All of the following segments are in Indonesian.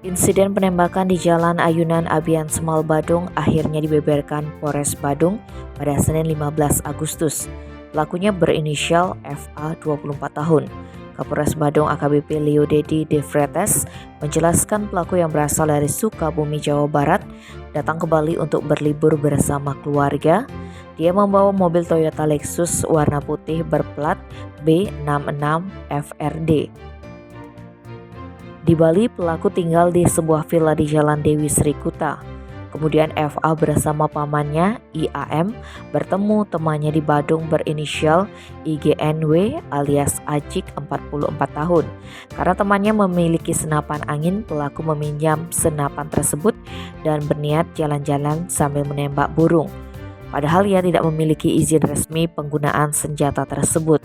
Insiden penembakan di Jalan Ayunan Abian Semal Badung akhirnya dibeberkan Polres Badung pada Senin 15 Agustus. Pelakunya berinisial FA 24 tahun. Kapolres Badung AKBP Leo Dedi De Fretes menjelaskan pelaku yang berasal dari Sukabumi, Jawa Barat datang ke Bali untuk berlibur bersama keluarga. Dia membawa mobil Toyota Lexus warna putih berplat B66FRD. Di Bali, pelaku tinggal di sebuah villa di Jalan Dewi Sri Kuta. Kemudian FA bersama pamannya IAM bertemu temannya di Badung berinisial IGNW alias Ajik 44 tahun. Karena temannya memiliki senapan angin, pelaku meminjam senapan tersebut dan berniat jalan-jalan sambil menembak burung. Padahal ia tidak memiliki izin resmi penggunaan senjata tersebut.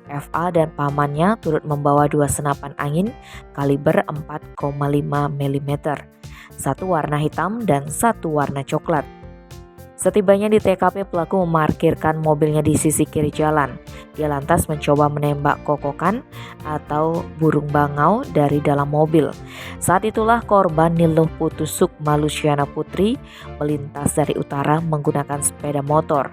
FA dan pamannya turut membawa 2 senapan angin kaliber 4,5 mm, satu warna hitam dan satu warna coklat. Setibanya di TKP, pelaku memarkirkan mobilnya di sisi kiri jalan. Dia lantas mencoba menembak kokokan atau burung bangau dari dalam mobil. Saat itulah korban Niluh Putusuk Malusiana Putri melintas dari utara menggunakan sepeda motor.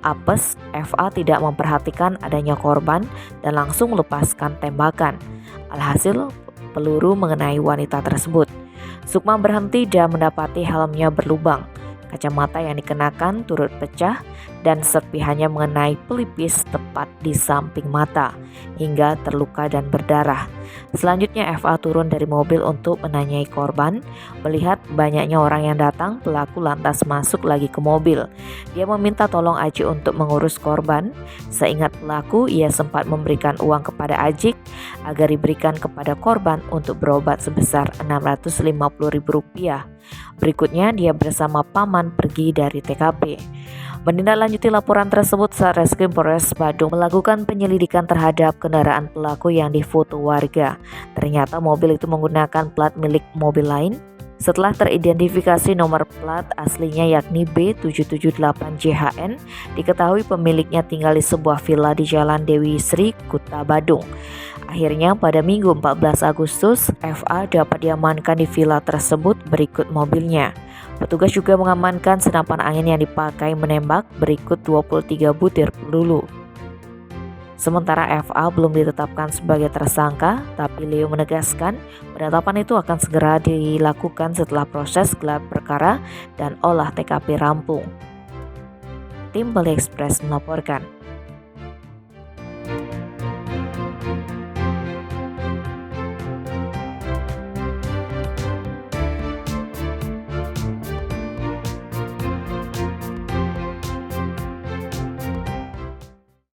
Apes, FA tidak memperhatikan adanya korban dan langsung melepaskan tembakan. Alhasil, peluru mengenai wanita tersebut. Sukma berhenti dan mendapati helmnya berlubang. Kacamata yang dikenakan turut pecah dan serpihannya mengenai pelipis tepat di samping mata hingga terluka dan berdarah. Selanjutnya FA turun dari mobil untuk menanyai korban. Melihat banyaknya orang yang datang, pelaku lantas masuk lagi ke mobil. Dia meminta tolong Ajik untuk mengurus korban. Seingat pelaku, ia sempat memberikan uang kepada Ajik agar diberikan kepada korban untuk berobat sebesar Rp650.000. Berikutnya dia bersama paman pergi dari TKP. Menindaklanjuti laporan tersebut, Satreskrim Polres Badung melakukan penyelidikan terhadap kendaraan pelaku yang difoto warga. Ternyata mobil itu menggunakan plat milik mobil lain. Setelah teridentifikasi nomor plat aslinya yakni B778JHN, diketahui pemiliknya tinggal di sebuah villa di Jalan Dewi Sri Kuta, Badung. Akhirnya pada Minggu 14 Agustus, FA dapat diamankan di villa tersebut berikut mobilnya. Petugas juga mengamankan senapan angin yang dipakai menembak berikut 23 butir peluru. Sementara FA belum ditetapkan sebagai tersangka, tapi Leo menegaskan penetapan itu akan segera dilakukan setelah proses gelar perkara dan olah TKP rampung. Tim Bali Express melaporkan.